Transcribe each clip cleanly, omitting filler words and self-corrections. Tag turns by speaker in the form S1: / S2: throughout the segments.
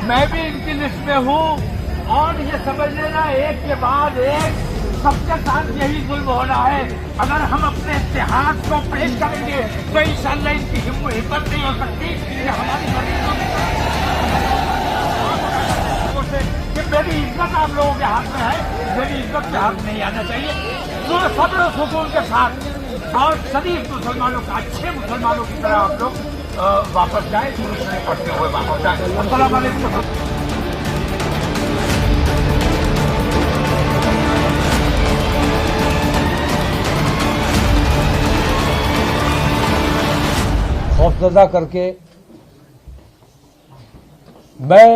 S1: मैं भी इनकी लिस्ट में हूँ और ये समझ लेना एक के बाद एक सबके साथ यही जुल्म होना है। अगर हम अपने इतिहास को पेश करेंगे तो इंशाअल्लाह इनकी हिम्मत नहीं हो सकती कि हमारी कि मेरी इज्जत आप लोगों के हाथ में है, मेरी इज्जत के हाथ नहीं आना चाहिए। तो सब्र सुकून के साथ और शरीफ मुसलमानों का, अच्छे मुसलमानों की तरह आप लोग वापस जाए, दूसरे पढ़ते हुए वापस जाए। अस्सलाम वालेकुम।
S2: खौफजदा करके मैं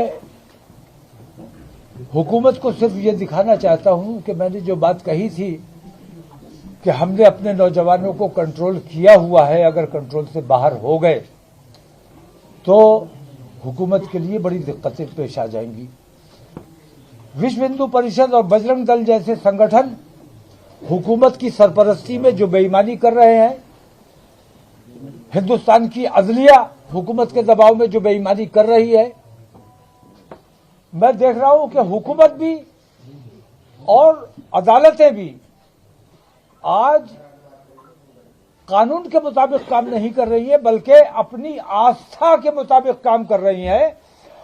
S2: हुकूमत को सिर्फ ये दिखाना चाहता हूं कि मैंने जो बात कही थी कि हमने अपने नौजवानों को कंट्रोल किया हुआ है, अगर कंट्रोल से बाहर हो गए तो हुकूमत के लिए बड़ी दिक्कतें पेश आ जाएंगी। विश्व हिंदू परिषद और बजरंग दल जैसे संगठन हुकूमत की सरपरस्ती में जो बेईमानी कर रहे हैं, हिंदुस्तान की अदलिया हुकूमत के दबाव में जो बेईमानी कर रही है, मैं देख रहा हूं कि हुकूमत भी और अदालतें भी आज कानून के मुताबिक काम नहीं कर रही है, बल्कि अपनी आस्था के मुताबिक काम कर रही है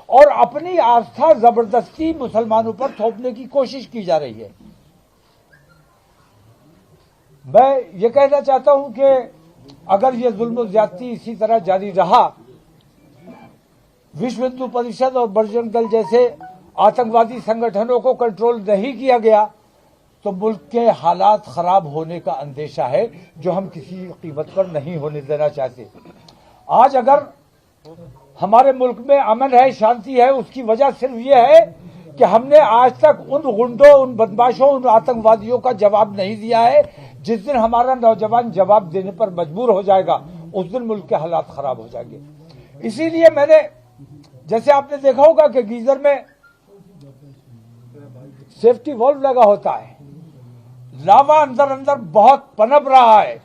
S2: और अपनी आस्था जबरदस्ती मुसलमानों पर थोपने की कोशिश की जा रही है। मैं ये कहना चाहता हूं कि अगर ये जुल्म ज्यादती इसी तरह जारी रहा, विश्व हिंदू परिषद और बजरंग दल जैसे आतंकवादी संगठनों को कंट्रोल नहीं किया गया तो मुल्क के हालात खराब होने का अंदेशा है, जो हम किसी कीमत पर नहीं होने देना चाहते। आज अगर हमारे मुल्क में अमन है, शांति है, उसकी वजह सिर्फ ये है कि हमने आज तक उन गुंडों, उन बदमाशों, उन आतंकवादियों का जवाब नहीं दिया है। जिस दिन हमारा नौजवान जवाब देने पर मजबूर हो जाएगा, उस दिन मुल्क के हालात खराब हो जाएंगे। इसीलिए मैंने, जैसे आपने देखा होगा कि गीजर में सेफ्टी वॉल्व लगा होता है, लावा अंदर अंदर बहुत पनप रहा है,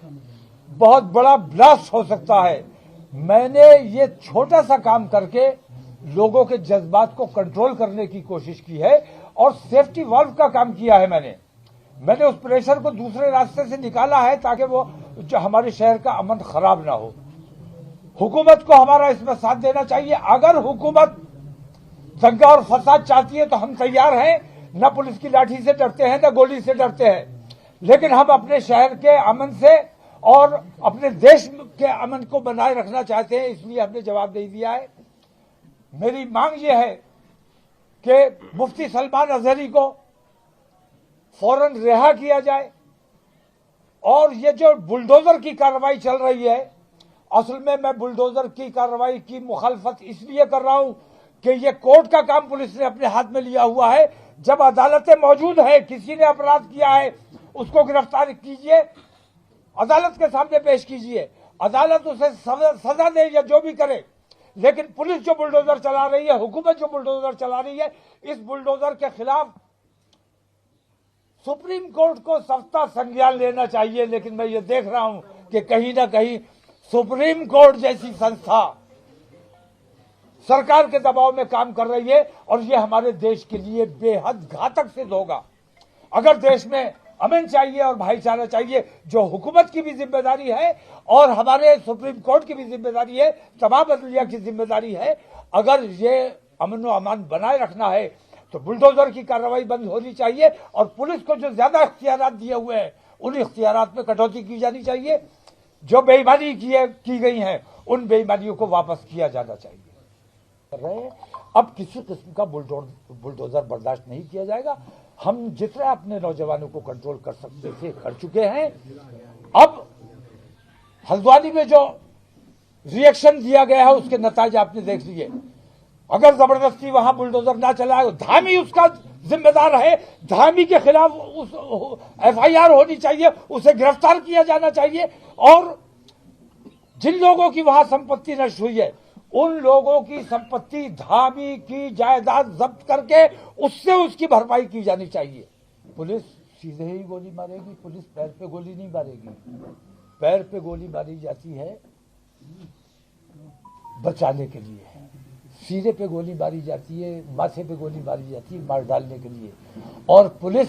S2: बहुत बड़ा ब्लास्ट हो सकता है। मैंने ये छोटा सा काम करके लोगों के जज्बात को कंट्रोल करने की कोशिश की है और सेफ्टी वॉल्व का काम किया है। मैंने उस प्रेशर को दूसरे रास्ते से निकाला है ताकि वो जो हमारे शहर का अमन खराब ना हो। हुकूमत को हमारा इसमें साथ देना चाहिए। अगर हुकूमत दंगा और फसाद चाहती है तो हम तैयार हैं, न पुलिस की लाठी से डरते हैं, न गोली से डरते हैं, लेकिन हम अपने शहर के अमन से और अपने देश के अमन को बनाए रखना चाहते हैं, इसलिए हमने जवाब नहीं दिया है। मेरी मांग ये है कि मुफ्ती सलमान अजहरी को फौरन रिहा किया जाए और ये जो बुलडोजर की कार्रवाई चल रही है, असल में मैं बुलडोजर की कार्रवाई की मुखालफत इसलिए कर रहा हूं कि ये कोर्ट का काम पुलिस ने अपने हाथ में लिया हुआ है। जब अदालतें मौजूद है, किसी ने अपराध किया है, उसको गिरफ्तार कीजिए, अदालत के सामने पेश कीजिए, अदालत उसे सजा दे या जो भी करे। लेकिन पुलिस जो बुलडोजर चला रही है, हुकूमत जो बुलडोजर चला रही है, इस बुलडोजर के खिलाफ सुप्रीम कोर्ट को सख्त संज्ञान लेना चाहिए। लेकिन मैं ये देख रहा हूं कि कहीं ना कहीं सुप्रीम कोर्ट जैसी संस्था सरकार के दबाव में काम कर रही है और ये हमारे देश के लिए बेहद घातक सिद्ध होगा। अगर देश में अमन चाहिए और भाईचारा चाहिए, जो हुकूमत की भी जिम्मेदारी है और हमारे सुप्रीम कोर्ट की भी जिम्मेदारी है, तमाम अदलिया की जिम्मेदारी है, अगर ये अमन व अमान बनाए रखना है तो बुलडोजर की कार्रवाई बंद होनी चाहिए और पुलिस को जो ज्यादा इख्तियारात दिए हुए हैं, उन इख्तियारात में कटौती की जानी चाहिए। जो बेईमानी की गई हैं, उन बेईमानियों को वापस किया जाना चाहिए। अब किसी किस्म का बुलडोजर बर्दाश्त नहीं किया जाएगा। हम जितना अपने नौजवानों को कंट्रोल कर सकते थे कर चुके हैं। अब हल्द्वानी में जो रिएक्शन दिया गया है, उसके नतीजे आपने देख लिए। अगर जबरदस्ती वहां बुलडोजर ना चलाए, धामी उसका जिम्मेदार है, धामी के खिलाफ FIR होनी चाहिए, उसे गिरफ्तार किया जाना चाहिए और जिन लोगों की वहां संपत्ति नष्ट हुई है, उन लोगों की संपत्ति, धामी की जायदाद जब्त करके उससे उसकी भरपाई की जानी चाहिए। पुलिस सीधे ही गोली मारेगी, पुलिस पैर पे गोली नहीं मारेगी। पैर पे गोली मारी जाती है बचाने के लिए, सीने पे गोली मारी जाती है, माथे पे गोली मारी जाती है मार डालने के लिए। और पुलिस,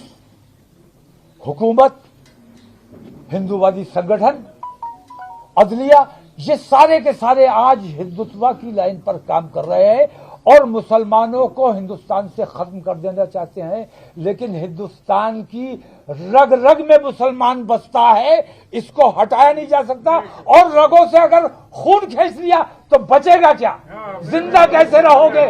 S2: हुकूमत, हिंदूवादी संगठन, अदलिया, ये सारे के सारे आज हिंदुत्व की लाइन पर काम कर रहे हैं और मुसलमानों को हिंदुस्तान से खत्म कर देना चाहते हैं। लेकिन हिंदुस्तान की रग रग में मुसलमान बसता है, इसको हटाया नहीं जा सकता। और रगों से अगर खून खींच लिया तो बचेगा क्या? जिंदा कैसे रहोगे?